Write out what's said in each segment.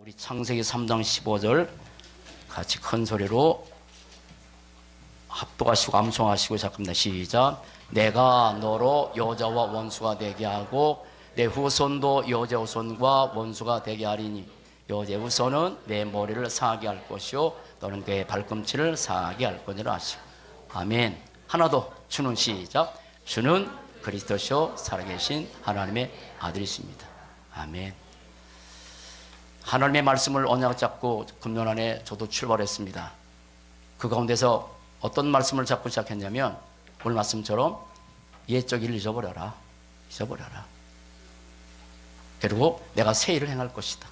우리 창세기 3장 15절 같이 큰 소리로 합독하시고 암송하시고 시작합니다. 시작. 내가 너로 여자와 원수가 되게 하고 내 후손도 여자 후손과 원수가 되게 하리니 여자 후손은 내 머리를 상하게 할 것이요 너는 그의 발꿈치를 상하게 할 거니라 하시고. 아멘. 하나 더. 주는 시작. 주는 그리스도시요 살아계신 하나님의 아들이십니다. 아멘. 하나님의 말씀을 언약 잡고 금년 안에 저도 출발했습니다. 그 가운데서 어떤 말씀을 잡고 시작했냐면 오늘 말씀처럼 옛적 일을 잊어버려라. 잊어버려라. 그리고 내가 새 일을 행할 것이다.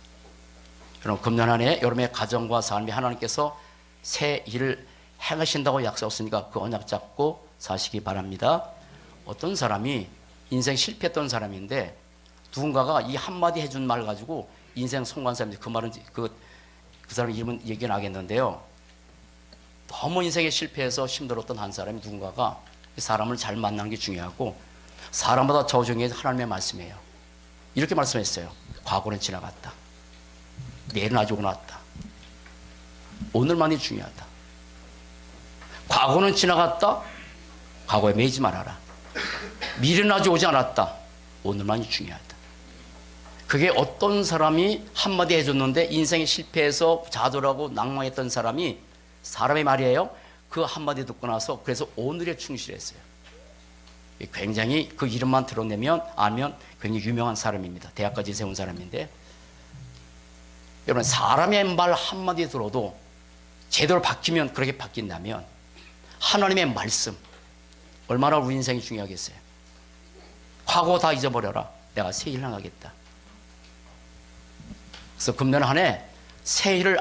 여러분 금년 안에 여러분의 가정과 삶에 하나님께서 새 일을 행하신다고 약속했으니까 그 언약 잡고 사시기 바랍니다. 어떤 사람이 인생 실패했던 사람인데 누군가가 이 한마디 해준 말 가지고 인생 성공한 사람인데 그 말은 그 사람 이름은 얘기 나겠는데요. 너무 인생에 실패해서 힘들었던 한 사람이 누군가가 사람을 잘 만나는 게 중요하고 사람보다 더 중요한 게 하나님의 말씀이에요. 이렇게 말씀했어요. 과거는 지나갔다. 내일은 아직 오고 났다. 오늘만이 중요하다. 과거는 지나갔다. 과거에 매이지 말아라. 미래는 아직 오지 않았다. 오늘만이 중요하다. 그게 어떤 사람이 한마디 해줬는데 인생에 실패해서 좌절하고 낭망했던 사람이 사람의 말이에요. 그 한마디 듣고 나서 그래서 오늘에 충실했어요. 굉장히 그 이름만 드러내면 알면 굉장히 유명한 사람입니다. 대학까지 세운 사람인데 여러분 사람의 말 한마디 들어도 제대로 바뀌면 그렇게 바뀐다면 하나님의 말씀 얼마나 우리 인생이 중요하겠어요. 과거 다 잊어버려라. 내가 새 일을 행하겠다. 그래서 금년 한 해 새 일을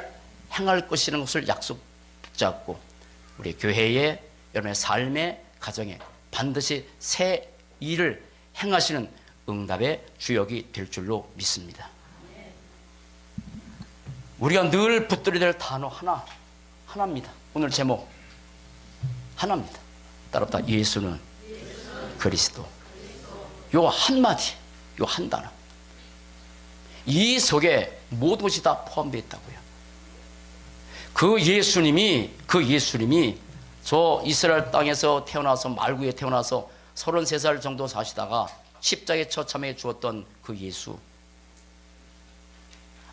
행할 것이라는 것을 약속 붙잡고 우리 교회에 여러분의 삶의 가정에 반드시 새 일을 행하시는 응답의 주역이 될 줄로 믿습니다. 우리가 늘 붙들어야 될 단어 하나입니다. 오늘 제목 하나입니다. 따라붙다. 예수는 그리스도. 요 한마디, 요 한 단어. 이 속에 모든 것이 다 포함되어 있다고요. 그 예수님이 저 이스라엘 땅에서 태어나서 말구에 태어나서 33살 정도 사시다가 십자가에 처참하게 죽었던 그 예수.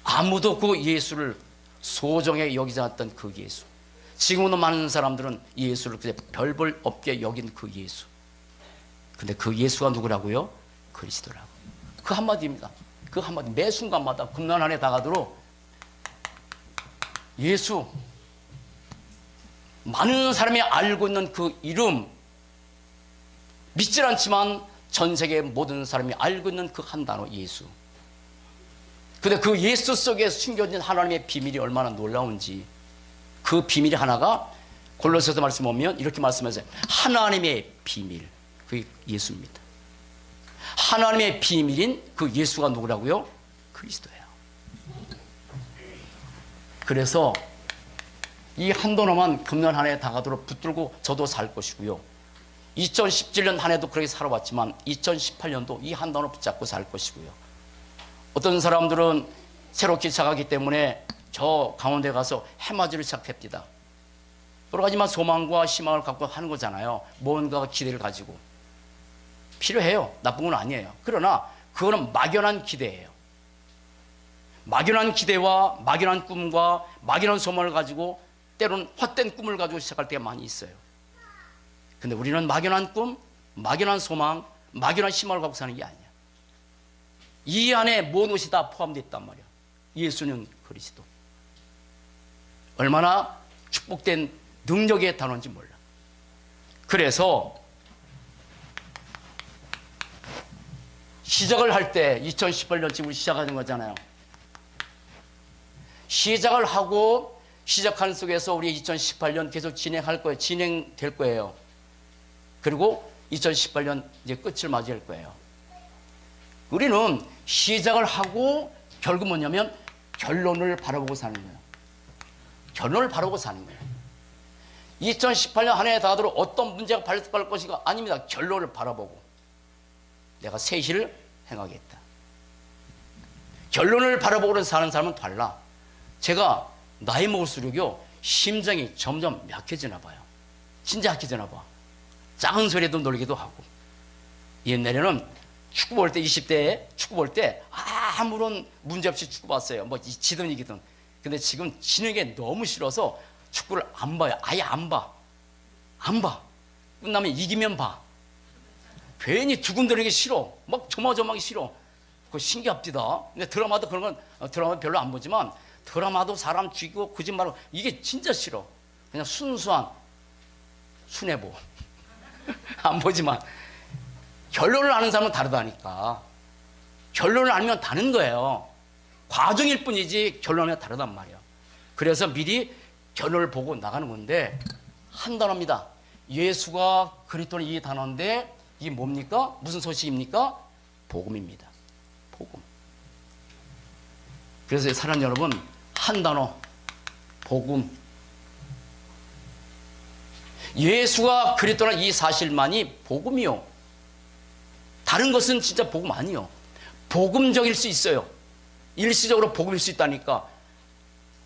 아무도 그 예수를 소중하게 여기지 않았던 그 예수. 지금도 많은 사람들은 예수를 그냥 별볼 없게 여긴 그 예수. 근데 그 예수가 누구라고요? 그리스도라고. 그 한마디입니다. 그 한마디 매 순간마다 금년 한 해 다가도록 예수 많은 사람이 알고 있는 그 이름 믿질 않지만 전 세계 모든 사람이 알고 있는 그 한 단어 예수. 근데 그 예수 속에 숨겨진 하나님의 비밀이 얼마나 놀라운지 그 비밀이 하나가 골로새서 말씀 보면 이렇게 말씀하세요. 하나님의 비밀 그게 예수입니다. 하나님의 비밀인 그 예수가 누구라고요? 그리스도예요. 그래서 이 한 단어만 금년 한 해 다가도록 붙들고 저도 살 것이고요. 2017년 한 해도 그렇게 살아왔지만 2018년도 이 한 단어 붙잡고 살 것이고요. 어떤 사람들은 새롭게 시작하기 때문에 저 강원도에 가서 해맞이를 시작합니다. 여러 가지만 소망과 희망을 갖고 하는 거잖아요. 뭔가 기대를 가지고. 필요해요. 나쁜 건 아니에요. 그러나 그거는 막연한 기대예요. 막연한 기대와 막연한 꿈과 막연한 소망을 가지고 때로는 헛된 꿈을 가지고 시작할 때가 많이 있어요. 근데 우리는 막연한 꿈, 막연한 소망, 막연한 희망을 갖고 사는 게 아니야. 이 안에 모든 것이 다 포함되어 있단 말이야. 예수는 그리스도. 얼마나 축복된 능력의 단어인지 몰라. 그래서 시작을 할 때 2018년쯤 시작하는 거잖아요. 시작을 하고 시작하는 속에서 우리 2018년 계속 진행할 거예요. 진행될 거예요. 그리고 2018년 이제 끝을 맞이할 거예요. 우리는 시작을 하고 결국 뭐냐면 결론을 바라보고 사는 거예요. 결론을 바라보고 사는 거예요. 2018년 한 해 다하도록 어떤 문제가 발생할 것인가 아닙니다. 결론을 바라보고 내가 새 일을 행하겠다. 결론을 바라보고 사는 사람은 달라. 제가 나이 먹을수록요 심장이 점점 약해지나 봐요. 진짜 약해지나 봐. 작은 소리에도 놀기도 하고. 옛날에는 축구 볼 때 20대에 축구 볼 때 아무런 문제 없이 축구 봤어요. 뭐 지든 이기든. 근데 지금 지는 게 너무 싫어서 축구를 안 봐요. 아예 안 봐. 안 봐. 끝나면 이기면 봐. 괜히 두근대는 게 싫어. 막 조마조마하기 싫어. 그거 신기합디다. 근데 드라마도 그런 건 드라마 별로 안 보지만 드라마도 사람 죽이고 거짓말하고 이게 진짜 싫어. 그냥 순수한 순애보. 안 보지만 결론을 아는 사람은 다르다니까. 결론을 알면 다른 거예요. 과정일 뿐이지 결론이 다르단 말이야. 그래서 미리 결론을 보고 나가는 건데 한 단어입니다. 예수가 그리스도는 이 단어인데 이게 뭡니까? 무슨 소식입니까? 복음입니다. 복음. 그래서 사랑하는 여러분, 한 단어 복음. 예수가 그리스도는 이 사실만이 복음이요. 다른 것은 진짜 복음 아니요. 복음적일 수 있어요. 일시적으로 복음일 수 있다니까.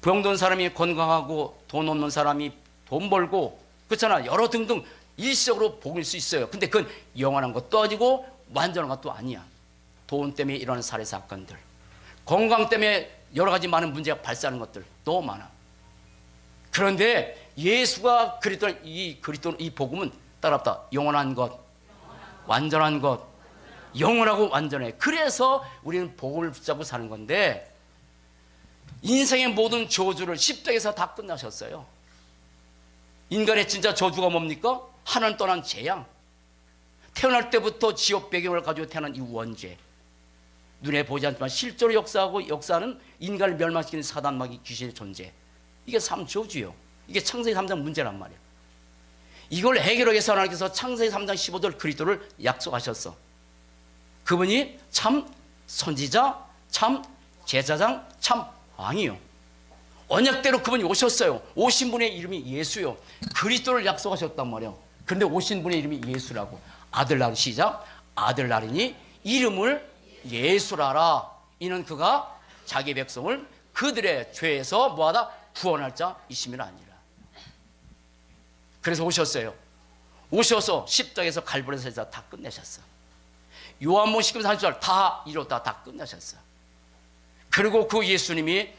병든 사람이 건강하고 돈 없는 사람이 돈 벌고 그렇잖아. 여러 등등 일시적으로 복음일 수 있어요. 근데 그건 영원한 것도 아니고 완전한 것도 아니야. 돈 때문에 일어나는 살해 사건들, 건강 때문에 여러 가지 많은 문제가 발생하는 것들 너무 많아. 그런데 예수가 그리스도는 이 복음은 따랍다. 영원한 것, 완전한 것, 영원하고 완전해. 그래서 우리는 복음을 붙잡고 사는 건데 인생의 모든 저주를 십자가에서 다 끝나셨어요. 인간의 진짜 저주가 뭡니까? 하나님 떠난 재앙. 태어날 때부터 지옥 배경을 가지고 태어난 이 원죄. 눈에 보이지 않지만 실제로 역사하고 역사하는 인간을 멸망시키는 사단 마귀 귀신의 존재. 이게 삼저주요. 이게 창세기 3장 문제란 말이야. 이걸 해결하기 위해서 하나님께서 창세기 3장 15절 그리스도를 약속하셨어. 그분이 참 선지자, 참 제사장, 참 왕이요. 언약대로 그분이 오셨어요. 오신 분의 이름이 예수요. 그리스도를 약속하셨단 말이에요. 그런데 오신 분의 이름이 예수라고. 아들 낳은 시작. 아들 낳으니 이름을 예수라라. 이는 그가 자기 백성을 그들의 죄에서 뭐하다? 구원할 자이심이라 아니라. 그래서 오셨어요. 오셔서 십자가에서 갈보리에서 다 끝내셨어. 요한복음 10장 30절 다 이뤘다. 다 끝내셨어. 그리고 그 예수님이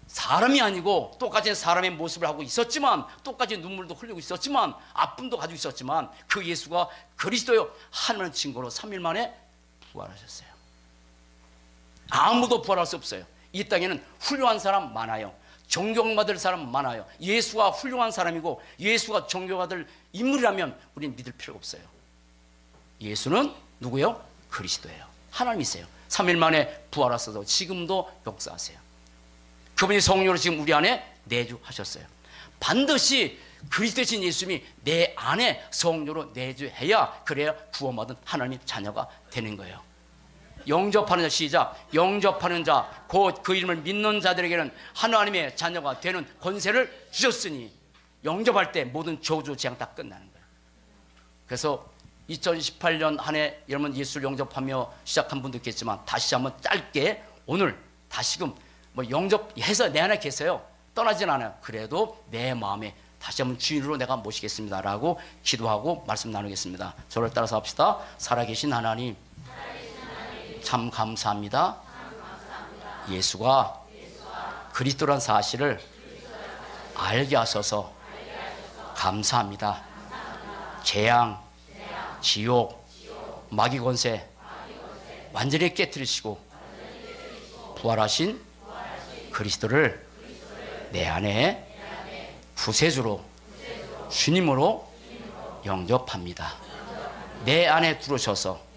사람이 아니고 똑같이 사람의 모습을 하고 있었지만 똑같이 눈물도 흘리고 있었지만 아픔도 가지고 있었지만 그 예수가 그리스도요 하나님의 증거로 3일 만에 부활하셨어요. 아무도 부활할 수 없어요. 이 땅에는 훌륭한 사람 많아요. 존경받을 사람 많아요. 예수가 훌륭한 사람이고 예수가 존경받을 인물이라면 우리는 믿을 필요가 없어요. 예수는 누구예요? 그리스도예요. 하나님이세요. 3일 만에 부활하셔서 지금도 역사하세요. 그분이 성령으로 지금 우리 안에 내주하셨어요. 반드시 그리스도신 예수님이 내 안에 성령으로 내주해야 그래야 구원받은 하나님의 자녀가 되는 거예요. 영접하는 자 시작. 영접하는 자 곧 그 이름을 믿는 자들에게는 하나님의 자녀가 되는 권세를 주셨으니 영접할 때 모든 저주 재앙 다 끝나는 거예요. 그래서 2018년 한 해 여러분 예수를 영접하며 시작한 분도 있겠지만 다시 한번 짧게 오늘 다시금 뭐 영접해서 내 안에 계세요. 떠나진 않아요. 그래도 내 마음에 다시 한번 주인으로 내가 모시겠습니다 라고 기도하고 말씀 나누겠습니다. 저를 따라서 합시다. 살아계신 하나님 참 감사합니다. 예수가 그리스도란 사실을 알게 하셔서 감사합니다. 재앙, 지옥, 마귀 권세 완전히 깨뜨리시고 부활하신 그리스도를 내 안에 구세주로 주님으로 영접합니다. 내 안에 들어오셔서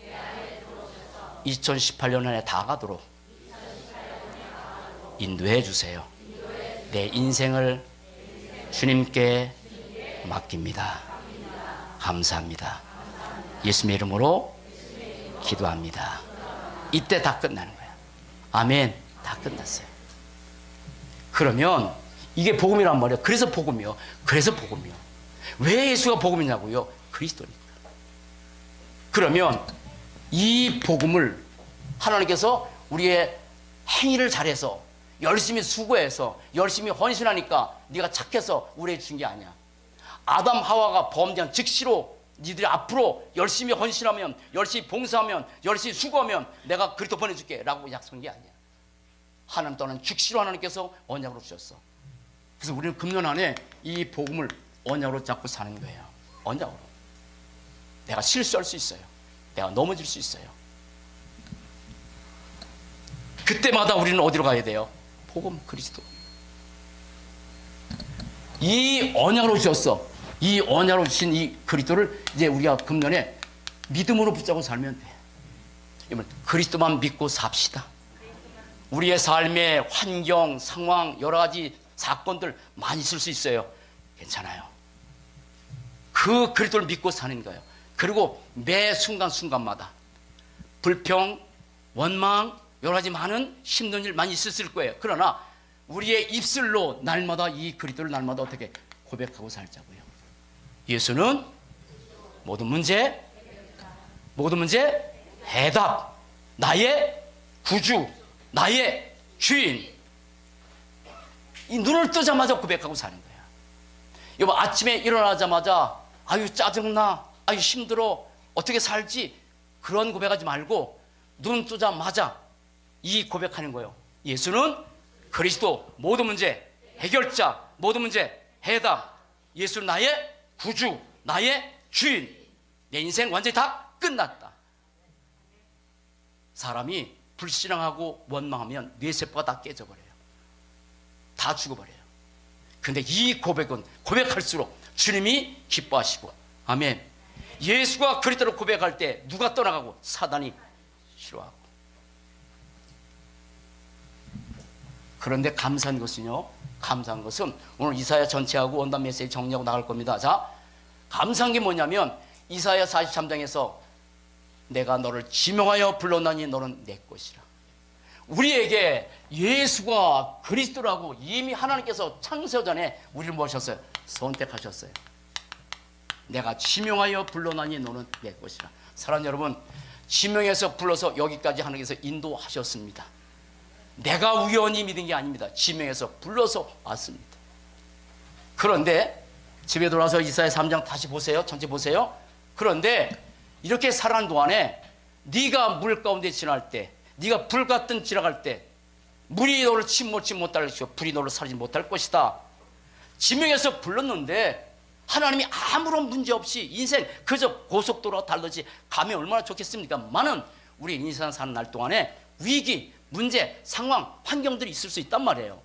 2018년 안에 다 가도록 인도해 주세요. 내 인생을 주님께 맡깁니다. 감사합니다. 예수님의 이름으로 기도합니다. 이때 다 끝나는 거야. 아멘. 다 끝났어요. 그러면 이게 복음이란 말이에요. 그래서 복음이요. 그래서 복음이요. 왜 예수가 복음이냐고요? 그리스도니까. 그러면 이 복음을 하나님께서 우리의 행위를 잘해서 열심히 수고해서 열심히 헌신하니까 네가 착해서 우리에게 준 게 아니야. 아담 하와가 범죄한 즉시로 니들이 앞으로 열심히 헌신하면, 열심히 봉사하면, 열심히 수고하면 내가 그리스도 보내줄게 라고 약속한 게 아니야. 하나님 또한 즉시로 하나님께서 언약으로 주셨어. 그래서 우리는 금년 안에 이 복음을 언약으로 잡고 사는 거예요. 언약으로. 내가 실수할 수 있어요. 내가 넘어질 수 있어요. 그때마다 우리는 어디로 가야 돼요? 복음, 그리스도. 이 언약으로 주셨어. 이 언약으로 주신 이 그리스도를 이제 우리가 금년에 믿음으로 붙잡고 살면 돼. 그리스도만 믿고 삽시다. 우리의 삶의 환경, 상황, 여러 가지 사건들 많이 있을 수 있어요. 괜찮아요. 그 그리스도를 믿고 사는 거예요. 그리고 매 순간순간마다 불평, 원망, 여러 가지 많은 힘든 일 많이 있었을 거예요. 그러나 우리의 입술로 날마다 이 그리스도를 날마다 어떻게 고백하고 살자고요. 예수는 모든 문제 해답, 나의 구주, 나의 주인. 이 눈을 뜨자마자 고백하고 사는 거야. 여보, 아침에 일어나자마자 아유 짜증나, 아유 힘들어, 어떻게 살지, 그런 고백하지 말고 눈 뜨자마자 이 고백하는 거예요. 예수는 그리스도, 모든 문제 해결자, 모든 문제 해답. 예수는 나의 구주, 나의 주인. 내 인생 완전히 다 끝났다. 사람이 불신앙하고 원망하면 뇌세포가 다 깨져버려요. 다 죽어버려요. 근데 이 고백은 고백할수록 주님이 기뻐하시고, 아멘. 예수가 그리스도를 고백할 때 누가 떠나가고 사단이 싫어하고. 그런데 감사한 것은요, 감사한 것은 오늘 이사야 전체하고 원단 메시지 정리하고 나갈 겁니다. 자, 감사한 게 뭐냐면 이사야 43장에서 내가 너를 지명하여 불렀나니 너는 내 것이라. 우리에게 예수가 그리스도라고 이미 하나님께서 창세 전에 우리를 모셨어요. 선택하셨어요. 내가 지명하여 불렀나니 너는 내 것이라. 사랑하는 여러분, 지명해서 불러서 여기까지 하나님께서 인도하셨습니다. 내가 우연히 믿은 게 아닙니다. 지명해서 불러서 왔습니다. 그런데 집에 돌아와서 이사야 3장 다시 보세요. 전체 보세요. 그런데 이렇게 살아가는 동안에 네가 물 가운데 지날 때, 네가 불 같은 지나갈 때 물이 너를 침몰치 못할 것이요 불이 너를 사르지 못할 것이다. 지명해서 불렀는데 하나님이 아무런 문제 없이 인생 그저 고속도로가 달르지 가면 얼마나 좋겠습니까? 많은 우리 인생 사는 날 동안에 위기, 문제, 상황, 환경들이 있을 수 있단 말이에요.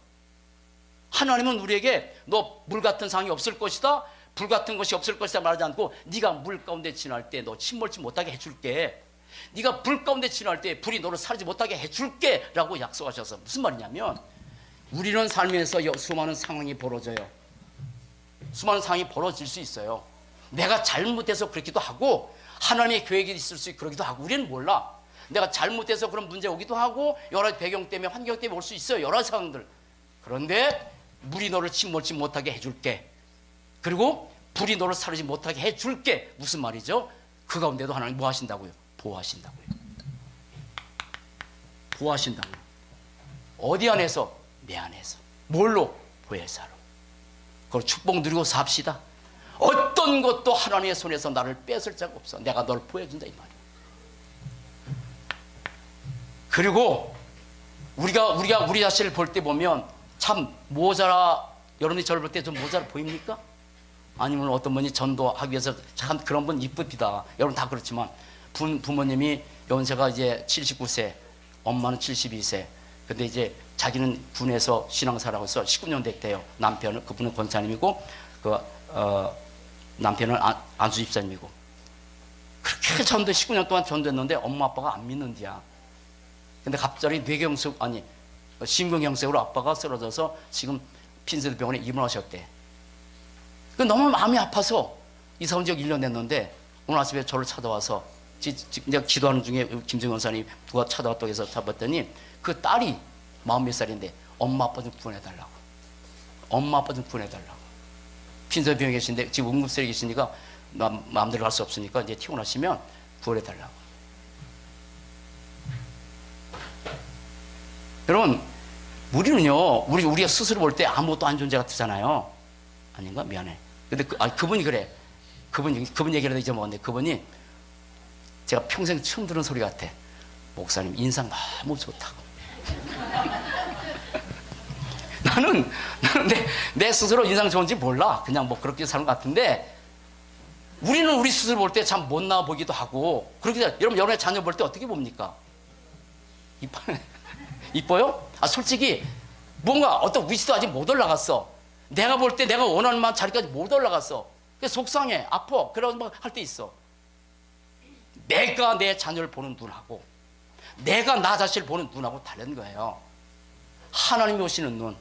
하나님은 우리에게 너 물 같은 상황이 없을 것이다, 불 같은 것이 없을 것이다 말하지 않고 네가 물 가운데 지날 때 너 침몰치 못하게 해줄게, 네가 불 가운데 지날 때 불이 너를 사르지 못하게 해줄게 라고 약속하셔서, 무슨 말이냐면 우리는 삶에서 수많은 상황이 벌어져요. 수많은 상황이 벌어질 수 있어요. 내가 잘못해서 그렇기도 하고 하나님의 계획이 있을 수 있고 그러기도 하고, 우리는 몰라. 내가 잘못해서 그런 문제 오기도 하고 여러 가지 배경 때문에 환경 때문에 올 수 있어요. 여러 상황들. 그런데 물이 너를 침몰치 못하게 해줄게, 그리고 불이 너를 사르지 못하게 해줄게. 무슨 말이죠? 그 가운데도 하나님 뭐 하신다고요? 보호하신다고요. 보호하신다고요. 어디 안에서? 내 안에서. 뭘로? 보혜사로. 그걸 축복 누리고 삽시다. 어떤 것도 하나님의 손에서 나를 뺏을 자가 없어. 내가 널 보여준다 이 말이야. 그리고 우리가 우리 자신을 볼 때 보면 참 모자라, 여러분이 저를 볼 때 좀 모자라 보입니까? 아니면 어떤 분이 전도하기 위해서 참 그런 분 이쁩니다. 여러분 다 그렇지만 부모님이 연세가 이제 79세, 엄마는 72세. 근데 이제 자기는 군에서 신앙사라고 해서 19년 됐대요. 남편은, 그분은 권사님이고 남편은 안수 집사님이고. 그렇게 전도 19년 동안 전도했는데 엄마 아빠가 안 믿는디야. 근데 갑자기 뇌경색, 아니 심근경색으로 아빠가 쓰러져서 지금 핀세드 병원에 입원하셨대. 그 너무 마음이 아파서 이사 온 지 1년 됐는데 오늘 아침에 저를 찾아와서 내가 기도하는 중에 김정은 원사님 누가 찾아왔다고 해서 잡았더니 그 딸이 40몇 살인데 엄마 아빠 좀 구원해달라고. 엄마 아빠 좀 구원해달라고. 핀세드 병원에 계신데 지금 응급실에 계시니까 마음대로 갈 수 없으니까 이제 퇴원하시면 구원해달라고. 여러분, 우리는요, 우리가 스스로 볼 때 아무것도 아닌 존재 같잖아요. 아닌가? 미안해. 근데 그분이 그래. 그분 얘기라도 잊어먹었는데, 그분이 제가 평생 처음 들은 소리 같아. 목사님 인상 너무 좋다고. 나는 내 스스로 인상 좋은지 몰라. 그냥 뭐 그렇게 사는 것 같은데, 우리는 우리 스스로 볼 때 참 못나 보기도 하고, 그렇게 여러분, 여러분의 자녀 볼 때 어떻게 봅니까? 이뻐요? 솔직히 뭔가 어떤 위치도 아직 못 올라갔어. 내가 볼 때 내가 원하는 만 자리까지 못 올라갔어. 그래서 속상해, 아파. 그런 거 할 때 있어. 내가 내 자녀를 보는 눈하고 내가 나 자신을 보는 눈하고 다른 거예요. 하나님이 오시는 눈.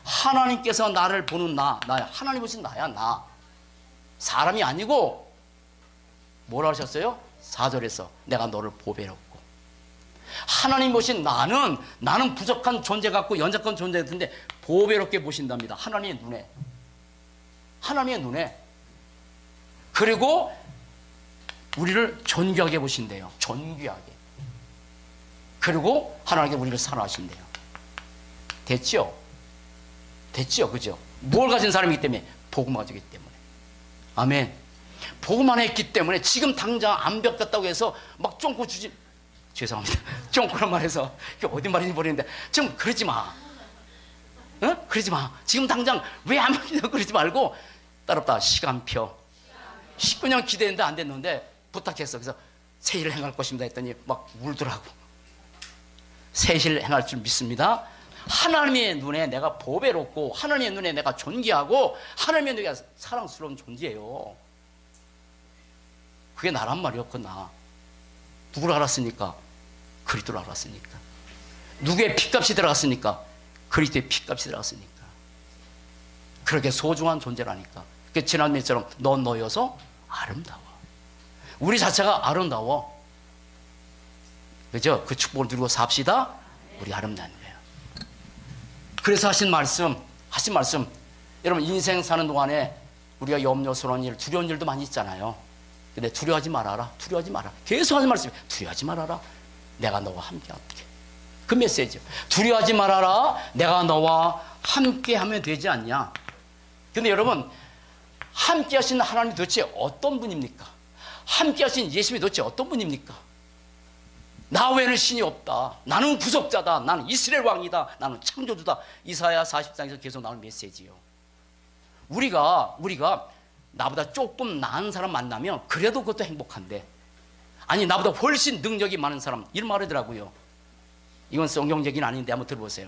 하나님께서 나를 보는 나야. 하나님 오신 나야, 나. 사람이 아니고 뭐라 하셨어요? 4절에서 내가 너를 보배롭고. 하나님 보신 나는 부족한 존재 같고 연약한 존재 같은데 보배롭게 보신답니다. 하나님의 눈에. 그리고 우리를 존귀하게 보신대요. 존귀하게. 그리고 하나님께 우리를 사랑하신대요. 됐죠? 그죠? 뭘 가진 사람이기 때문에? 복음을 가지기 때문에. 아멘. 복음 안에 있기 때문에 지금 당장 안 벽갔다고 해서 막 쫑고 주지, 죄송합니다. 쫑고란 말해서 어디 말인지 모르겠는데 좀 그러지 마. 그러지 마. 지금 당장 왜 안 벽이냐고 그러지 말고 따롭다. 시간표. 19년 기대했는데 안 됐는데 부탁했어. 그래서 새 일을 행할 것입니다 했더니 막 울더라고. 새 일을 행할 줄 믿습니다. 하나님의 눈에 내가 보배롭고 하나님의 눈에 내가 존귀하고 하나님의 눈에 내가 사랑스러운 존재예요. 그게 나란 말이었고, 나. 누구를 알았습니까? 그리스도를 알았으니까. 누구의 피값이 들어갔습니까? 그리스도의 피값이 들어갔으니까. 그렇게 소중한 존재라니까. 그 지난 메시지처럼 넌 너여서 아름다워. 우리 자체가 아름다워. 그죠? 그 축복을 누리고 삽시다. 우리 아름다운 거예요. 그래서 하신 말씀, 여러분 인생 사는 동안에 우리가 염려스러운 일, 두려운 일도 많이 있잖아요. 근데 두려워하지 말아라. 계속 하는 말씀이 두려워하지 말아라. 내가 너와 함께 할게. 그 메시지요. 두려워하지 말아라. 내가 너와 함께 하면 되지 않냐. 근데 여러분, 함께 하신 하나님이 도대체 어떤 분입니까? 함께 하신 예수님이 도대체 어떤 분입니까? 나 외에는 신이 없다. 나는 구속자다. 나는 이스라엘 왕이다. 나는 창조주다. 이사야 40장에서 계속 나오는 메시지요. 우리가 나보다 조금 나은 사람 만나면 그래도 그것도 행복한데, 아니 나보다 훨씬 능력이 많은 사람, 이런 말 하더라고요. 이건 성경 얘기는 아닌데 한번 들어보세요.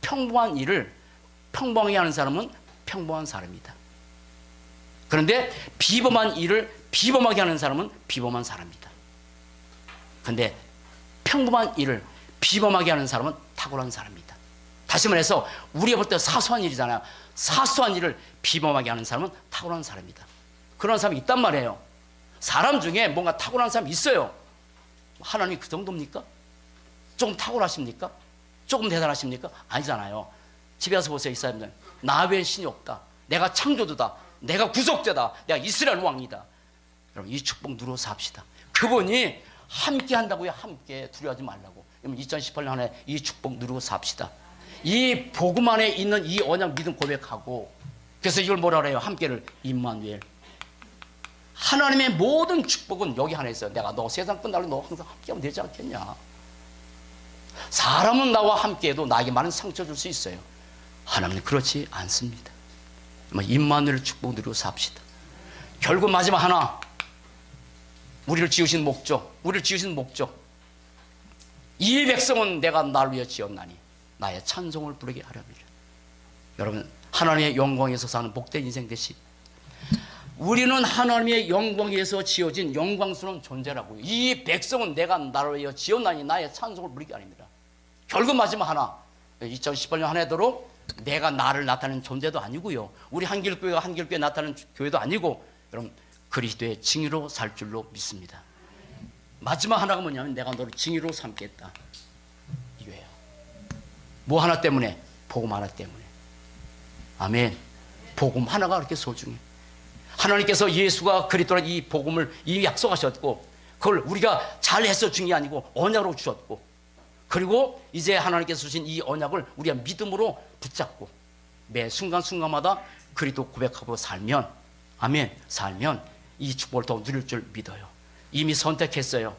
평범한 일을 평범하게 하는 사람은 평범한 사람이다. 그런데 비범한 일을 비범하게 하는 사람은 비범한 사람이다. 그런데 평범한 일을 비범하게 하는 사람은 탁월한 사람이다. 다시 말해서 우리가 볼 때 사소한 일이잖아요. 사소한 일을 비범하게 하는 사람은 탁월한 사람이다. 그런 사람이 있단 말이에요. 사람 중에 뭔가 탁월한 사람이 있어요. 하나님이 그 정도입니까? 조금 탁월하십니까? 조금 대단하십니까? 아니잖아요. 집에 가서 보세요. 이 사람들. 나 외엔 신이 없다. 내가 창조주다. 내가 구속자다. 내가 이스라엘 왕이다. 여러분 이 축복 누려서 합시다. 그분이 함께 한다고요. 함께. 두려워하지 말라고. 2018년 한 해 이 축복 누리고 삽시다. 이 복음 안에 있는 이 언약 믿음 고백하고, 그래서 이걸 뭐라 그래요? 함께를 임마누엘. 하나님의 모든 축복은 여기 하나 있어요. 내가 너 세상 끝나고 너 항상 함께하면 되지 않겠냐. 사람은 나와 함께해도 나에게 많은 상처 줄 수 있어요. 하나님은 그렇지 않습니다. 임마누엘 축복 누리고 삽시다. 결국 마지막 하나, 우리를 지으신 목적. 이 백성은 내가 나를 위해 지었나니 나의 찬송을 부르게 하려니라. 여러분 하나님의 영광에서 사는 복된 인생 되시. 우리는 하나님의 영광에서 지어진 영광스러운 존재라고요. 이 백성은 내가 나를 위해 지었나니 나의 찬송을 부르게 하려니라. 결국 마지막 하나, 2018년 한 해도록 내가 나를 나타내는 존재도 아니고요. 우리 한길교회가 한길교회 나타내는 교회도 아니고, 여러분 그리스도의 증인으로 살 줄로 믿습니다. 마지막 하나가 뭐냐면 내가 너를 증인으로 삼겠다. 이거예요. 뭐 하나 때문에? 복음 하나 때문에. 아멘. 복음 하나가 그렇게 소중해. 하나님께서 예수가 그리스도라는 이 복음을 이미 약속하셨고, 그걸 우리가 잘해서 준 게 아니고 언약으로 주셨고, 그리고 이제 하나님께서 주신 이 언약을 우리가 믿음으로 붙잡고 매 순간순간마다 그리스도 고백하고 살면, 아멘, 살면 이 축복을 더 누릴 줄 믿어요. 이미 선택했어요.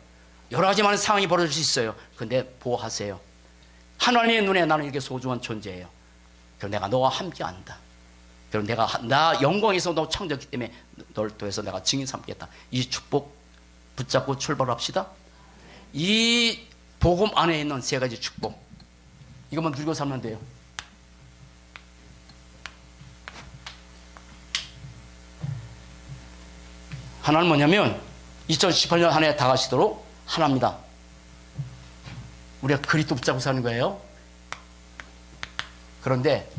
여러 가지 많은 상황이 벌어질 수 있어요. 근데 보호하세요. 하나님의 눈에 나는 이렇게 소중한 존재예요. 그럼 내가 너와 함께 한다. 그럼 내가 나 영광에서 너 창조했기 때문에 널 통해서 내가 증인 삼겠다. 이 축복 붙잡고 출발합시다. 이 복음 안에 있는 세 가지 축복, 이것만 누리고 살면 돼요. 하나는 뭐냐면 2018년 한 해 다 가시도록 하나입니다. 우리가 그리스도 붙잡고 사는 거예요. 그런데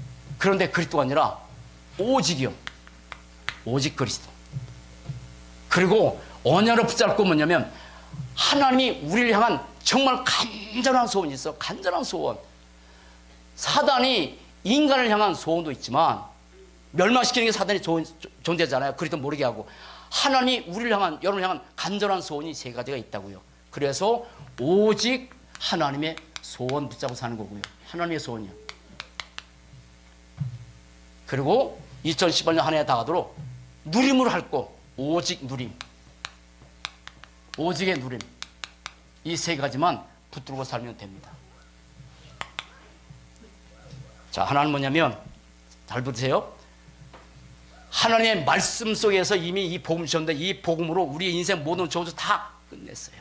그리스도가 아니라 오직이요. 오직 그리스도. 그리고 언약을 붙잡고 뭐냐면 하나님이 우리를 향한 정말 간절한 소원이 있어. 간절한 소원. 사단이 인간을 향한 소원도 있지만 멸망시키는 게 사단의 존재잖아요. 그리스도 모르게 하고. 하나님이 우리를 향한, 여러분을 향한 간절한 소원이 세 가지가 있다고요. 그래서 오직 하나님의 소원 붙잡고 사는 거고요. 하나님의 소원이요. 그리고 2018년 한 해 다 가도록 누림을 할 거, 오직 누림. 오직의 누림. 이 세 가지만 붙들고 살면 됩니다. 자, 하나는 뭐냐면, 잘 들으세요. 하나님의 말씀 속에서 이미 이 복음 주셨는데 이 복음으로 우리의 인생 모든 저주 다 끝냈어요.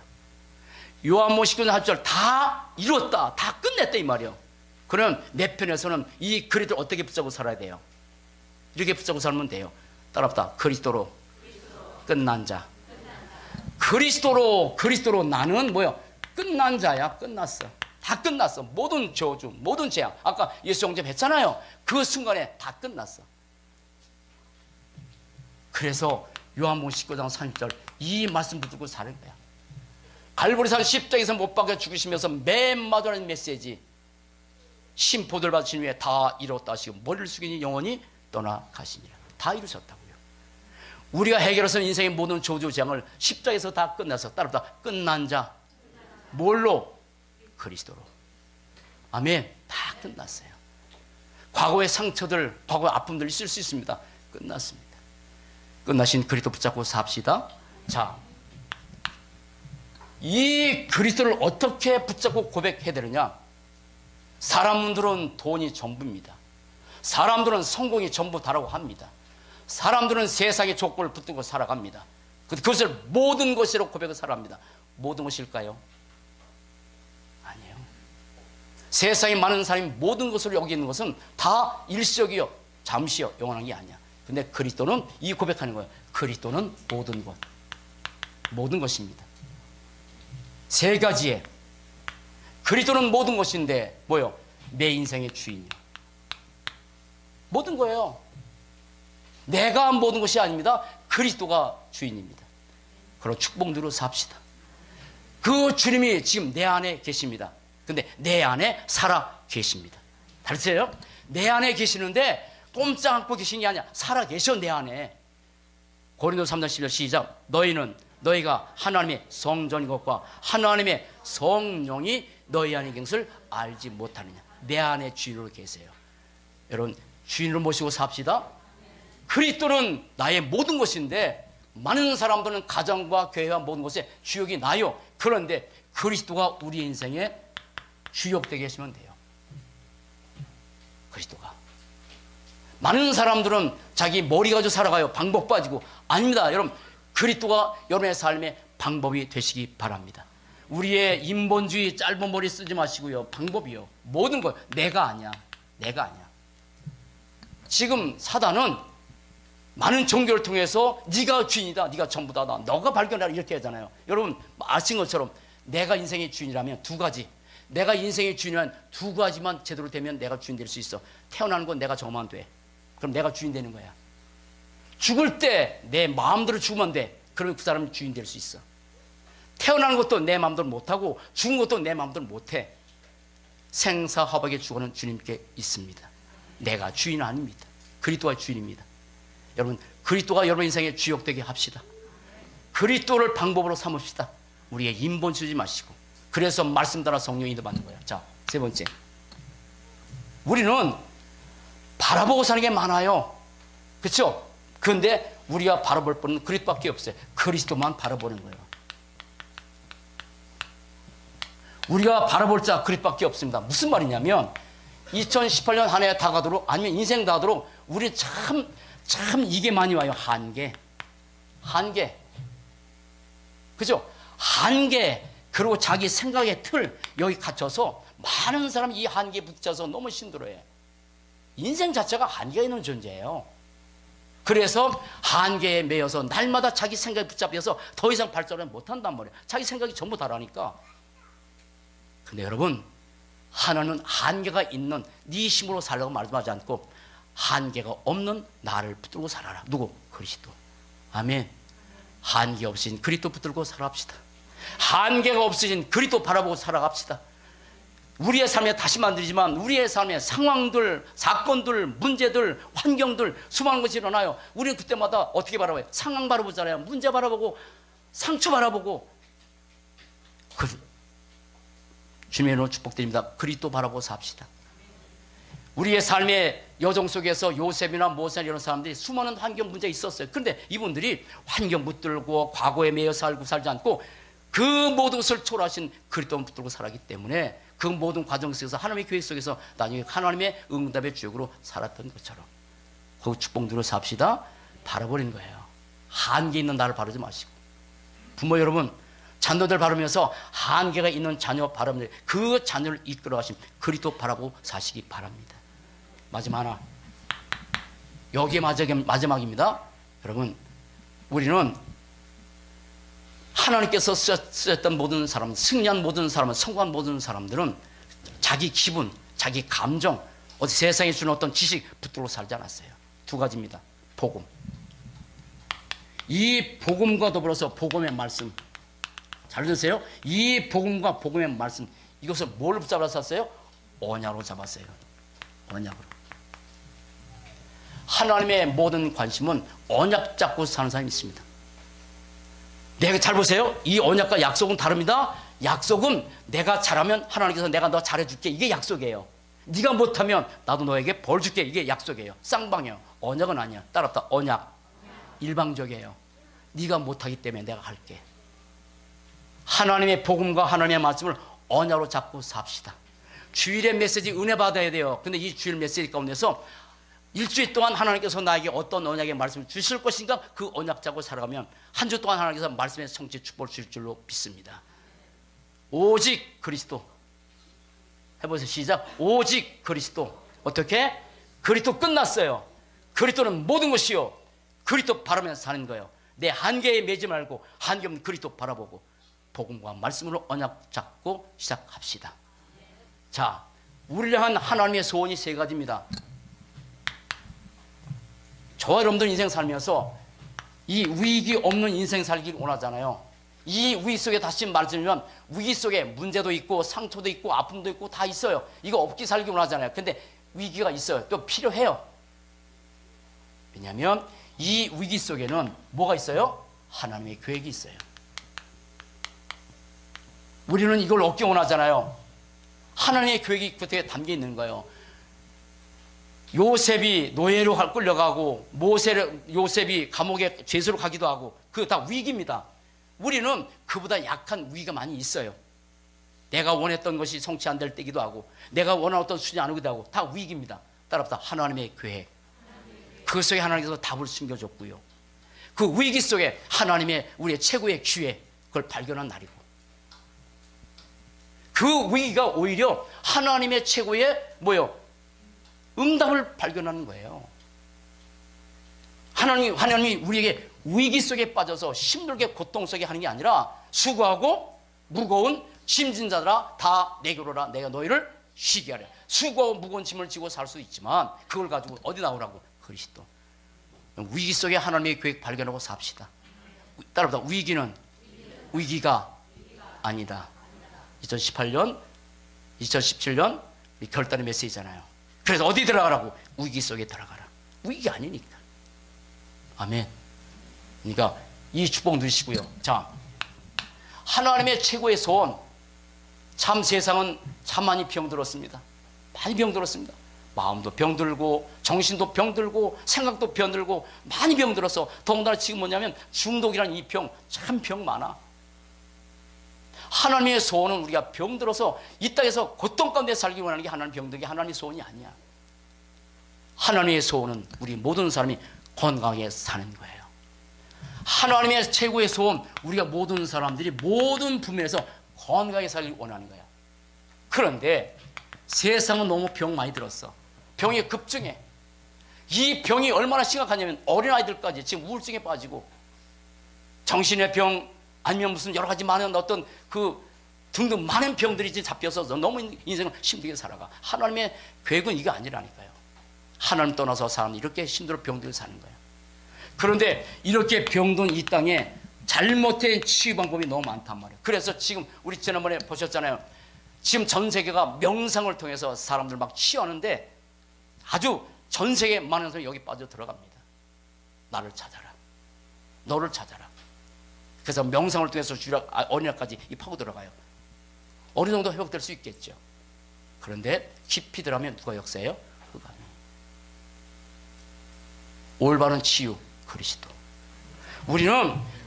요한복음 19장 8절 다 이뤘다, 다 끝냈다 이 말이에요. 그럼 내 편에서는 이 그리스도를 어떻게 붙잡고 살아야 돼요? 이렇게 붙잡고 살면 돼요. 따라합시다. 그리스도로 끝난 자. 그리스도로 나는 뭐요? 끝난 자야. 끝났어. 다 끝났어. 모든 저주, 모든 재앙. 아까 예수 영접했잖아요. 그 순간에 다 끝났어. 그래서 요한복음 19장 30절 이 말씀 붙들고 사는 거야. 갈보리산 십자가에서 못 박혀 죽으시면서 맨 마지막 메시지, 심포들 받으신 후에 다 이뤘다 하시고 머리를 숙이니 영원히 떠나가시니라. 다 이루셨다고요. 우리가 해결해서 인생의 모든 저주 재앙을 십자가에서 다 끝나서, 따라합시다. 끝난 자. 뭘로? 그리스도로. 아멘. 다 끝났어요. 과거의 상처들, 과거의 아픔들 있을 수 있습니다. 끝났습니다. 끝나신 그리스도 붙잡고 삽시다. 자, 이 그리스도를 어떻게 붙잡고 고백해야 되느냐? 사람들은 돈이 전부입니다. 사람들은 성공이 전부다라고 합니다. 사람들은 세상의 조건을 붙들고 살아갑니다. 그것을 모든 것으로 고백을 살아갑니다. 모든 것일까요? 아니에요. 세상에 많은 사람이 모든 것을 여기는 것은 다 일시적이요, 잠시요, 영원한 게 아니야. 근데 그리스도는 이 고백하는 거예요. 그리스도는 모든 것, 모든 것입니다. 세 가지에 그리스도는 모든 것인데 뭐요? 내 인생의 주인이요. 모든 거예요. 내가 모든 것이 아닙니다. 그리스도가 주인입니다. 그런 축복 누려 삽시다. 그 주님이 지금 내 안에 계십니다. 근데 내 안에 살아 계십니다. 다르세요? 내 안에 계시는데 꼼짝 않고 계신 게 아니야. 살아 계셔 내 안에. 고린도서 3장 10절 시작. 너희가 하나님의 성전인 것과 하나님의 성령이 너희 안에 있는 것을 알지 못하느냐. 내 안에 주인으로 계세요. 여러분 주인으로 모시고 삽시다. 그리스도는 나의 모든 것인데 많은 사람들은 가정과 교회와 모든 것에 주역이 나요. 그런데 그리스도가 우리 인생에 주역되게 하시면 돼요. 그리스도가. 많은 사람들은 자기 머리 가지고 살아가요. 방법 빠지고. 아닙니다. 여러분 그리스도가 여러분의 삶의 방법이 되시기 바랍니다. 우리의 인본주의 짧은 머리 쓰지 마시고요. 방법이요. 모든 걸 내가 아니야. 내가 아니야. 지금 사단은 많은 종교를 통해서 네가 주인이다. 네가 전부다. 너가 발견하라 이렇게 하잖아요. 여러분 아신 것처럼 내가 인생의 주인이라면 두 가지. 내가 인생의 주인이라면 두 가지만 제대로 되면 내가 주인 될 수 있어. 태어나는 건 내가 정하면 돼. 그럼 내가 주인 되는 거야. 죽을 때 내 마음대로 죽으면 돼. 그러면 그 사람은 주인 될 수 있어. 태어나는 것도 내 마음대로 못하고 죽은 것도 내 마음대로 못해. 생사화복의 주권은 주님께 있습니다. 내가 주인은 아닙니다. 그리스도가 주인입니다. 여러분 그리스도가 여러분 인생의 주역되게 합시다. 그리스도를 방법으로 삼읍시다. 우리의 인본 주지 마시고 그래서 말씀 따라 성령이 인도받는 거예요. 자, 세 번째. 우리는 바라보고 사는 게 많아요. 그렇죠? 그런데 우리가 바라볼 분은 그리스도밖에 없어요. 그리스도만 바라보는 거예요. 우리가 바라볼 자 그리스도밖에 없습니다. 무슨 말이냐면 2018년 한 해 다 가도록 아니면 인생 다 가도록 우리 참 이게 많이 와요. 한계. 그죠? 한계. 그리고 자기 생각의 틀 여기 갇혀서 많은 사람이 이 한계에 붙여서 너무 힘들어해. 인생 자체가 한계가 있는 존재예요. 그래서 한계에 매여서 날마다 자기 생각에 붙잡혀서 더 이상 발전을 못한단 말이에요. 자기 생각이 전부 다라니까. 근데 여러분, 하나는 한계가 있는 네 힘으로 살라고 말씀하지 않고 한계가 없는 나를 붙들고 살아라. 누구? 그리스도. 아멘. 한계 없인 그리스도 붙들고 살아갑시다. 한계가 없으신 그리스도 바라보고 살아갑시다. 우리의 삶에 다시 만들지만 우리의 삶에 상황들, 사건들, 문제들, 환경들 수많은 것이 일어나요. 우리는 그때마다 어떻게 바라봐요? 상황 바라보잖아요. 문제 바라보고 상처 바라보고. 주님의 이름으로 축복드립니다. 그리스도 바라보고 삽시다. 우리의 삶의 여정 속에서 요셉이나 모세 이런 사람들이 수많은 환경 문제가 있었어요. 그런데 이분들이 환경 붙들고 과거에 매여 살지 않고 그 모든 것을 초월하신 그리스도만 붙들고 살았기 때문에 그 모든 과정 속에서 하나님의 계획 속에서 나중에 하나님의 응답의 주역으로 살았던 것처럼 그 축복 누려 삽시다. 바라버리는 거예요. 한계 있는 나를 바라지 마시고. 부모 여러분, 자녀들 바라면서 한계가 있는 자녀 바라면 그 자녀를 이끌어 가신 그리스도 바라고 사시기 바랍니다. 마지막 하나. 여기에 마지막입니다. 여러분, 우리는 하나님께서 쓰셨던 모든 사람, 승리한 모든 사람, 성공한 모든 사람들은 자기 기분, 자기 감정, 어디 세상에 주는 어떤 지식 붙들고 살지 않았어요. 두 가지입니다. 복음. 이 복음과 더불어서 복음의 말씀. 잘 들으세요. 이 복음과 복음의 말씀. 이것을 뭘 붙잡아서 샀어요? 언약으로 잡았어요. 언약으로. 하나님의 모든 관심은 언약 잡고 사는 사람이 있습니다. 내가 잘 보세요. 이 언약과 약속은 다릅니다. 약속은 내가 잘하면 하나님께서 내가 너 잘해줄게. 이게 약속이에요. 네가 못하면 나도 너에게 벌 줄게. 이게 약속이에요. 쌍방이에요. 언약은 아니야. 따라붙다. 언약. 일방적이에요. 네가 못하기 때문에 내가 할게. 하나님의 복음과 하나님의 말씀을 언약으로 잡고 삽시다. 주일의 메시지 은혜 받아야 돼요. 근데 이 주일 메시지 가운데서 일주일 동안 하나님께서 나에게 어떤 언약의 말씀을 주실 것인가 그 언약 잡고 살아가면 한 주 동안 하나님께서 말씀의 성취 축복을 주실 줄로 믿습니다. 오직 그리스도. 해보세요. 시작. 오직 그리스도. 어떻게? 그리스도 끝났어요. 그리스도는 모든 것이요. 그리스도 바라면서 사는 거예요. 내 한계에 매지 말고 한계 없는 그리스도 바라보고 복음과 말씀으로 언약 잡고 시작합시다. 자, 우리를 향한 하나님의 소원이 세 가지입니다. 저와 여러분들 인생 살면서 이 위기 없는 인생 살기를 원하잖아요. 이 위기 속에 다시 말씀드리면 위기 속에 문제도 있고 상처도 있고 아픔도 있고 다 있어요. 이거 없기 살기 원하잖아요. 근데 위기가 있어요. 또 필요해요. 왜냐하면 이 위기 속에는 뭐가 있어요? 하나님의 계획이 있어요. 우리는 이걸 얻기 원하잖아요. 하나님의 계획이 그때 담겨 있는 거예요. 요셉이 노예로 끌려가고 요셉이 감옥에 죄수로 가기도 하고 그거 다 위기입니다. 우리는 그보다 약한 위기가 많이 있어요. 내가 원했던 것이 성취 안 될 때기도 하고 내가 원하는 어떤 수준이 안 오기도 하고 다 위기입니다. 따라붙다 하나님의 계획. 그 속에 하나님께서 답을 숨겨줬고요. 그 위기 속에 하나님의 우리의 최고의 기회 그걸 발견한 날이고 그 위기가 오히려 하나님의 최고의 뭐요? 응답을 발견하는 거예요. 하나님이 우리에게 위기 속에 빠져서 힘들게 고통 속에 하는 게 아니라 수고하고 무거운 짐진 자들아 다 내게로 오라 내가 너희를 쉬게 하려. 수고하고 무거운 짐을 지고 살 수 있지만 그걸 가지고 어디 나오라고? 그리스도. 위기 속에 하나님의 계획 발견하고 삽시다. 따라붙어. 위기가 아니다. 2018년 2017년 결단의 메시지잖아요. 그래서 어디 들어가라고? 위기 속에 들어가라. 위기가 아니니까. 아멘. 그러니까 이 축복 누리시고요. 자, 하나님의 최고의 소원 참 세상은 참 많이 병들었습니다. 많이 병들었습니다. 마음도 병들고 정신도 병들고 생각도 병들고 많이 병들어서 더군다나 지금 뭐냐면 중독이라는 이 병, 참 병 많아. 하나님의 소원은 우리가 병들어서 이 땅에서 고통 가운데 살기 원하는 게 하나님 병들기 하나님의 소원이 아니야. 하나님의 소원은 우리 모든 사람이 건강하게 사는 거예요. 하나님의 최고의 소원, 우리가 모든 사람들이 모든 부면에서 건강하게 살기 원하는 거야. 그런데 세상은 너무 병 많이 들었어. 병이 급증해. 이 병이 얼마나 심각하냐면 어린아이들까지 지금 우울증에 빠지고 정신의 병 아니면 무슨 여러 가지 많은 어떤 그 등등 많은 병들이 지금 잡혀서 너무 인생을 힘들게 살아가. 하나님의 계획은 이게 아니라니까요. 하나님 떠나서 사람이 이렇게 힘들어 병들어 사는 거예요. 그런데 이렇게 병든 이 땅에 잘못된 치유 방법이 너무 많단 말이에요. 그래서 지금 우리 지난번에 보셨잖아요. 지금 전 세계가 명상을 통해서 사람들 막 치유하는데 아주 전 세계 많은 사람이 여기 빠져 들어갑니다. 나를 찾아라. 너를 찾아라. 그래서 명상을 통해서 어린아이까지 파고 들어가요. 어느 정도 회복될 수 있겠죠. 그런데 깊이 들어가면 누가 역사해요? 흑암이. 올바른 치유, 그리스도.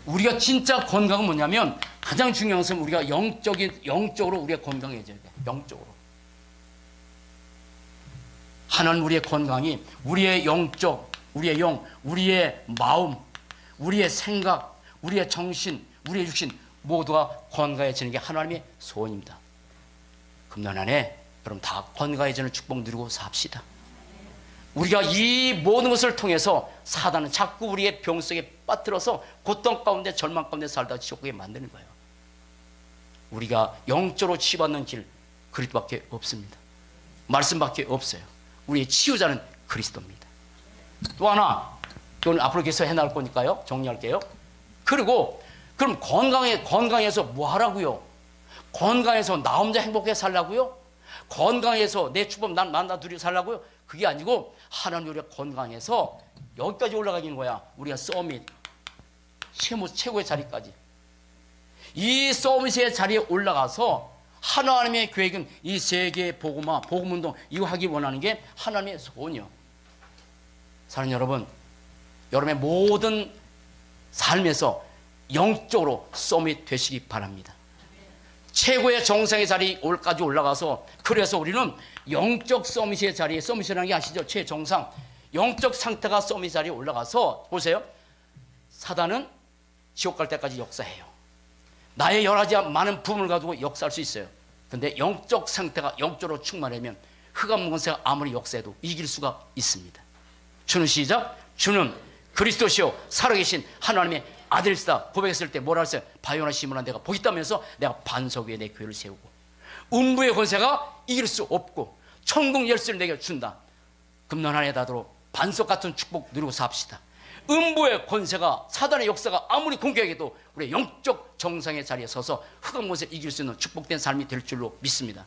우리가 진짜 건강은 뭐냐면 가장 중요한 것은 우리가 영적으로 우리가 건강해져야 돼. 영적으로. 하나님 우리의 건강이 우리의 영적, 우리의 영, 우리의 마음, 우리의 생각, 우리의 정신, 우리의 육신 모두가 건강해지는 게 하나님의 소원입니다. 금년 안에 여러분 다 건강해지는 축복 누리고 삽시다. 우리가 이 모든 것을 통해서 사단은 자꾸 우리의 병 속에 빠뜨려서 고통 가운데 절망 가운데 살다가 지옥에 만드는 거예요. 우리가 영적으로 치유받는 길 그리스도밖에 없습니다. 말씀밖에 없어요. 우리의 치유자는 그리스도입니다. 또 하나, 이건 앞으로 계속 해나갈 거니까요. 정리할게요. 그리고 그럼 건강해서 뭐 하라고요? 건강해서 나 혼자 행복하게 살라고요? 건강해서 내 축복 난 누리고 살라고요? 그게 아니고 하나님 우리가 건강해서 여기까지 올라가는 거야. 우리가 서밋 최고의 자리까지. 이 서밋의 자리에 올라가서 하나님의 계획은 이 세계 복음운동 이거 하기 원하는 게 하나님의 소원이요. 사랑하는 여러분, 여러분의 모든 삶에서 영적으로 서밋 되시기 바랍니다. 최고의 정상의 자리까지 올라가서 그래서 우리는 영적 서밋의 자리에 서밋이라는 게 아시죠? 최정상 영적 상태가 서밋 자리에 올라가서 보세요. 사단은 지옥 갈 때까지 역사해요. 나의 여러 가지 많은 부분을 가지고 역사할 수 있어요. 그런데 영적 상태가 영적으로 충만하면 흑암 권세가 아무리 역사해도 이길 수가 있습니다. 주는 시작. 주는 그리스도시요 살아계신 하나님의 아들이시다 고백했을 때 뭐라 했어요? 바요나 시몬아 내가 보겠다면서 내가 반석 위에 내 교회를 세우고 음부의 권세가 이길 수 없고 천국 열쇠를 내게 준다. 금년 한 해 다도록 반석 같은 축복 누리고 삽시다. 음부의 권세가 사단의 역사가 아무리 공격해도 우리 영적 정상의 자리에 서서 흑암 권세를 이길 수 있는 축복된 삶이 될 줄로 믿습니다.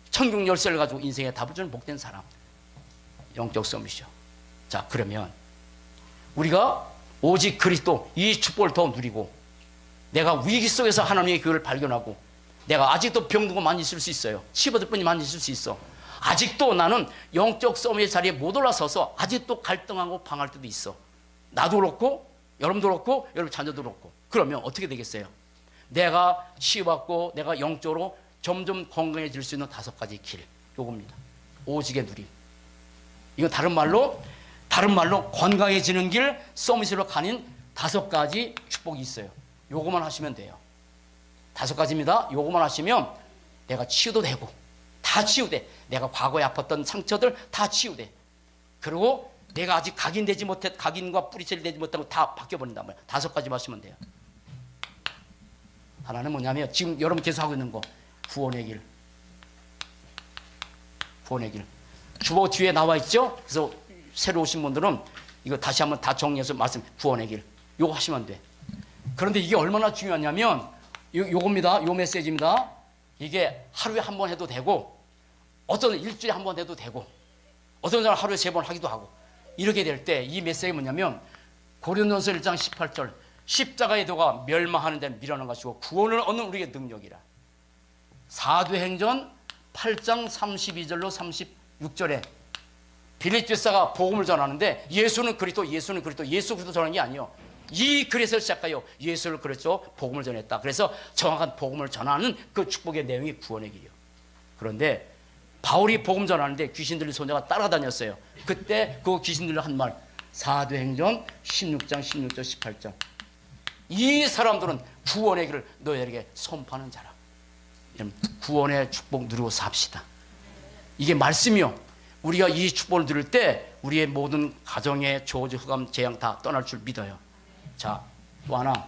천국 열쇠를 가지고 인생의 답을 주는 복된 사람, 영적 서밋이죠. 자, 그러면 우리가 오직 그리스도 이 축복을 더 누리고 내가 위기 속에서 하나님의 교회를 발견하고 내가 아직도 병들고 많이 있을 수 있어요. 치료받을 분이 많이 있을 수 있어. 아직도 나는 영적 서밋의 자리에 못 올라서서 아직도 갈등하고 방할 때도 있어. 나도 그렇고 여러분도 그렇고 여러분 자녀도 그렇고. 그러면 어떻게 되겠어요? 내가 치유받고 내가 영적으로 점점 건강해질 수 있는 5가지 길, 요겁니다. 오직의 누림. 이거 다른 말로 건강해지는 길, 서밋으로 가는 5가지 축복이 있어요. 요거만 하시면 돼요. 5가지입니다. 요거만 하시면 내가 치유도 되고 다 치유돼. 내가 과거에 아팠던 상처들 다 치유돼. 그리고 내가 아직 각인과 뿌리채를 내지 못하고 다 바뀌어버린단 말이에요. 5가지 하시면 돼요. 하나는 뭐냐면 지금 여러분 계속 하고 있는 거 구원의 길. 구원의 길. 주보 뒤에 나와 있죠? 그래서 새로 오신 분들은 이거 다시 한번 다 정리해서 말씀 구원의 길. 요거 하시면 돼. 그런데 이게 얼마나 중요하냐면 요겁니다. 요 메시지입니다. 이게 하루에 한 번 해도 되고 어떤 일주일에 한 번 해도 되고 어떤 사람은 하루에 3번 하기도 하고 이렇게 될 때 이 메시지가 뭐냐면 고린도전서 1장 18절 십자가의 도가 멸망하는 데는 미련한 것이고 구원을 얻는 우리의 능력이라. 사도행전 8장 32절로 36절에 빌립 집사가 복음을 전하는데 예수는 그리스도, 예수 그리스도 전하는 게 아니에요. 이 글에서 시작하여 예수를 그리스도 복음을 전했다. 그래서 정확한 복음을 전하는 그 축복의 내용이 구원의 길이에요. 그런데 바울이 복음 전하는데 귀신 들린 소녀가 따라다녔어요. 그때 그 귀신 들린 한 말, 사도행전 16장 16절 18절, 이 사람들은 구원의 길을 너희에게 선포하는 자라. 구원의 축복 누리고 삽시다. 이게 말씀이요. 우리가 이 축복을 누릴 때 우리의 모든 가정의 저주, 흑암, 재앙 다 떠날 줄 믿어요. 자, 또 하나,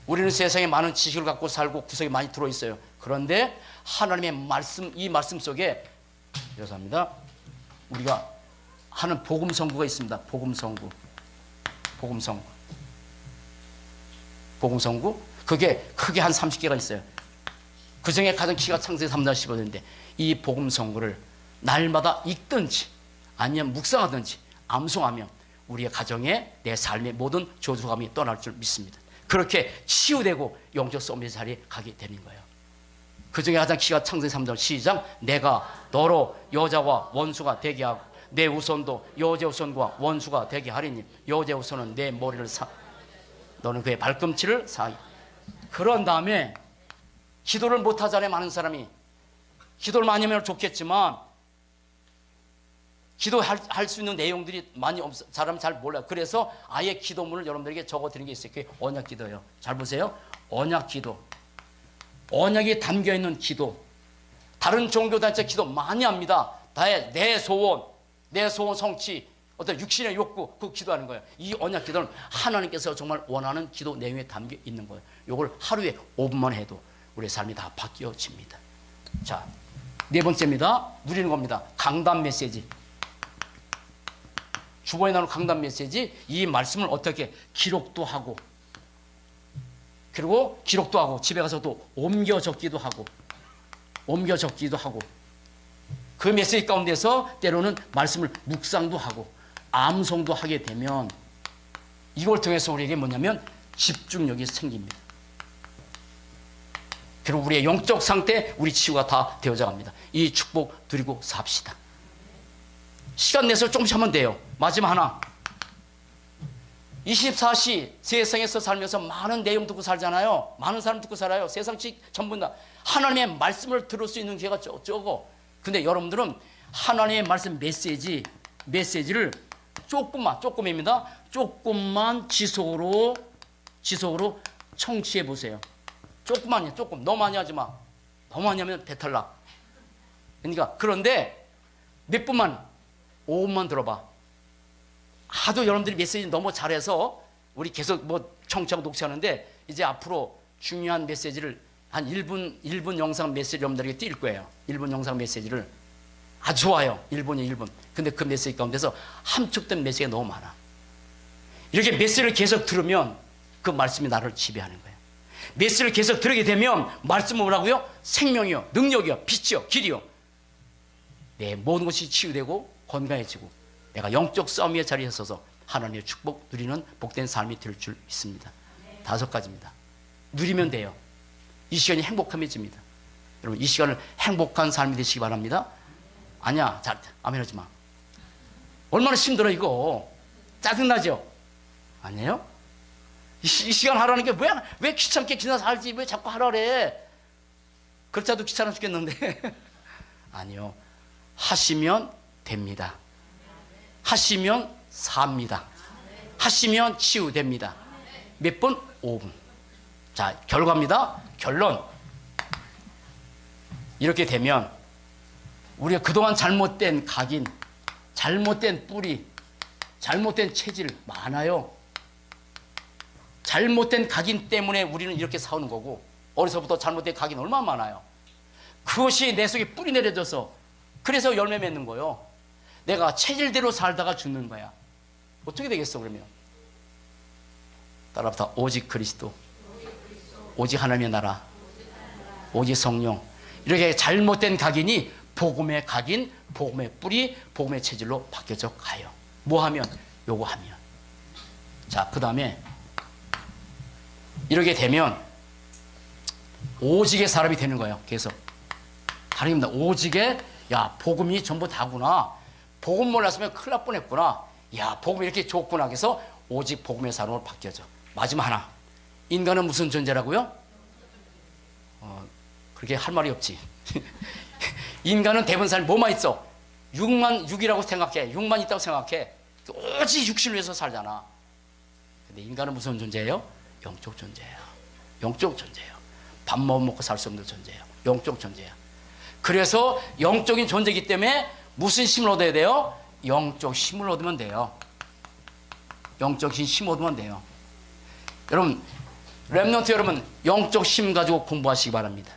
우리는 세상에 많은 지식을 갖고 살고 구석에 많이 들어있어요. 그런데 하나님의 말씀, 이 말씀 속에 죄송합니다, 우리가 하는 복음 선구가 있습니다. 복음 선구. 그게 크게 한 30개가 있어요. 그 중에 가장 키가 창세기 3장 15절인데 이 복음 선구를 날마다 읽든지 아니면 묵상하든지 암송하며 우리의 가정에 내 삶의 모든 저주감이 떠날 줄 믿습니다. 그렇게 치유되고 영적 싸움의 자리에 가게 되는 거예요. 그 중에 가장 키가 창세기 3장 시작, 내가 너로 여자와 원수가 되게 하고 내 후손도 여자 후손과 원수가 되게 하리니 여자 후손은 내 머리를 너는 그의 발꿈치를 그런 다음에 기도를 못하잖아요. 많은 사람이 기도를 많이 하면 좋겠지만 기도할 수 있는 내용들이 많이 없어, 사람이 잘 몰라요. 그래서 아예 기도문을 여러분들에게 적어드리는 게 있어요. 그게 언약 기도예요. 잘 보세요. 언약 기도, 언약이 담겨있는 기도. 다른 종교단체 기도 많이 합니다. 다의 내 소원 성취, 어떤 육신의 욕구, 그 기도하는 거예요. 이 언약 기도는 하나님께서 정말 원하는 기도 내용에 담겨 있는 거예요. 이걸 하루에 5분만 해도 우리의 삶이 다 바뀌어집니다. 자, 네 번째입니다. 누리는 겁니다. 강단 메시지. 주보에 나오는 강단 메시지, 이 말씀을 어떻게 기록도 하고, 그리고 기록도 하고 집에 가서 또 옮겨 적기도 하고 그 메시지 가운데서 때로는 말씀을 묵상도 하고 암송도 하게 되면 이걸 통해서 우리에게 뭐냐면 집중력이 생깁니다. 그리고 우리의 영적 상태, 우리 치유가 다 되어져 갑니다. 이 축복 누리고 삽시다. 시간 내서 조금씩 하면 돼요. 마지막 하나, 24시 세상에서 살면서 많은 내용 듣고 살잖아요. 많은 사람 듣고 살아요. 세상식 전부 다 하나님의 말씀을 들을 수 있는 기회가 적어. 근데 여러분들은 하나님의 말씀 메시지를 조금만 지속으로 청취해 보세요. 조금. 너무 많이 하지 마. 너무 많이 하면 배탈나. 그러니까 그런데 몇 분만, 5분만 들어봐. 하도 여러분들이 메시지 너무 잘해서 우리 계속 뭐 청취하고 녹취하는데 이제 앞으로 중요한 메시지를 한 1분 영상 메시지 여러분들에게 띄울 거예요. 1분 영상 메시지를 아주 좋아요. 1분이 1분. 근데 그 메시지 가운데서 함축된 메시지가 너무 많아. 이렇게 메시지를 계속 들으면 그 말씀이 나를 지배하는 거예요. 메시지를 계속 들으게 되면 말씀은 뭐라고요? 생명이요, 능력이요, 빛이요, 길이요. 내 모든 것이 치유되고 건강해지고 내가 영적 싸움의 자리에 서서 하나님의 축복 누리는 복된 삶이 될 줄 믿습니다. 5가지입니다. 누리면 돼요. 이 시간이 행복함해집니다. 여러분, 이 시간을 행복한 삶이 되시기 바랍니다. 아니야, 아멘 하지 마. 얼마나 힘들어 이거. 짜증나죠? 아니에요? 이 시간 하라는 게 왜 귀찮게 지나서 살지, 왜 자꾸 하라 그래. 그렇자도 귀찮아 죽겠는데. 아니요, 하시면 됩니다. 하시면 삽니다. 하시면 치유됩니다. 몇 분? 5분. 자, 결과입니다. 결론. 이렇게 되면 우리가 그동안 잘못된 각인, 잘못된 뿌리, 잘못된 체질 많아요. 잘못된 각인 때문에 우리는 이렇게 싸우는 거고, 어려서부터 잘못된 각인 얼마나 많아요. 그것이 내 속에 뿌리 내려져서 그래서 열매 맺는 거예요. 내가 체질대로 살다가 죽는 거야. 어떻게 되겠어 그러면? 따라붙어. 오직 그리스도, 오직 하나님의 나라, 오직 성령. 이렇게 잘못된 각인이 복음의 각인, 복음의 뿌리, 복음의 체질로 바뀌어져 가요. 뭐 하면? 요거 하면. 자, 그 다음에 이렇게 되면 오직의 사람이 되는 거예요. 그래서 다릅니다. 오직의 야 복음이 전부 다구나. 복음 몰랐으면 큰일 날 뻔했구나. 야 복음이 이렇게 좋구나. 그래서 오직 복음의 사람으로 바뀌어져. 마지막 하나. 인간은 무슨 존재라고요? 그렇게 할 말이 없지. 인간은 대부분 사람이 뭐만 있어? 육이라고 생각해. 육만 있다고 생각해. 오직 육신을 위해서 살잖아. 근데 인간은 무슨 존재예요? 영적 존재예요. 영적 존재예요. 밥만 먹고 살 수 없는 존재예요. 영적 존재예요. 그래서 영적인 존재이기 때문에 무슨 힘을 얻어야 돼요? 영적 힘을 얻으면 돼요. 영적인 힘 얻으면 돼요. 여러분, 렘넌트 여러분, 영적 힘 가지고 공부하시기 바랍니다.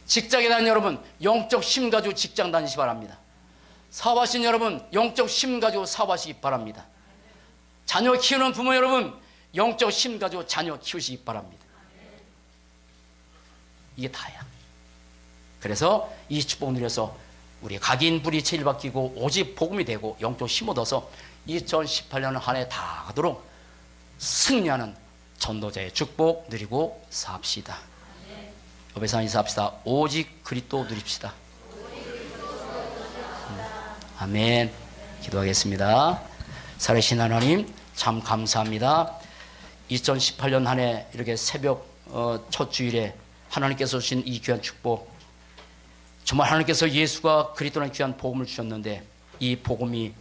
직장에 다니는 여러분, 영적 힘 가지고 직장 다니시기 바랍니다. 사업하시는 여러분, 영적 힘 가지고 사업하시기 바랍니다. 자녀 키우는 부모 여러분, 영적 힘 가지고 자녀 키우시기 바랍니다. 이게 다야. 그래서 이 축복을 누려서 우리 각인 불이 체질 바뀌고 오직 복음이 되고 영적 힘 얻어서 2018년 한 해 다 가도록 승리하는 전도자의 축복 누리고 삽시다. 옆에서 인사합시다. 오직 그리스도 누립시다. 아멘. 기도하겠습니다. 살아계신 하나님 참 감사합니다. 2018년 한 해 이렇게 새벽 첫 주일에 하나님께서 주신 이 귀한 축복, 정말 하나님께서 예수가 그리스도라는 귀한 복음을 주셨는데 이 복음이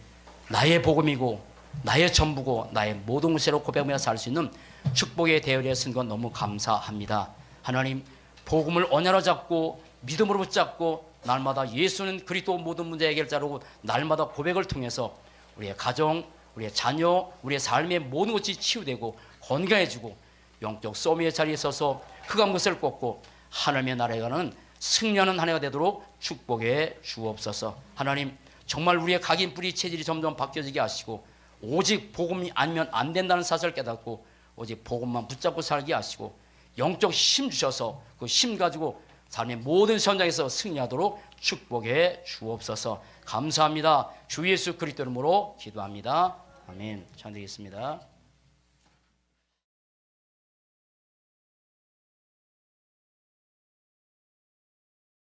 나의 복음이고 나의 전부고 나의 모든 것으로 고백하며 살 수 있는 축복의 대열에 쓴 건 너무 감사합니다. 하나님 복음을 언약으로 잡고 믿음으로 붙잡고 날마다 예수는 그리스도 모든 문제 해결자로 날마다 고백을 통해서 우리의 가정, 우리의 자녀, 우리의 삶의 모든 것이 치유되고 건강해지고 영적 소미의 자리에 서서 흑암 것을 꺾고 하나님의 나라에 가는 승리하는 한 해가 되도록 축복해 주옵소서. 하나님 정말 우리의 각인 뿌리 체질이 점점 바뀌어지게 하시고 오직 복음이 아니면 안 된다는 사실을 깨닫고 오직 복음만 붙잡고 살게 하시고 영적 힘 주셔서 그 힘 가지고 삶의 모든 현장에서 승리하도록 축복해 주옵소서. 감사합니다. 주 예수 그리스도 이름으로 기도합니다. 아멘. 찬양드리겠습니다.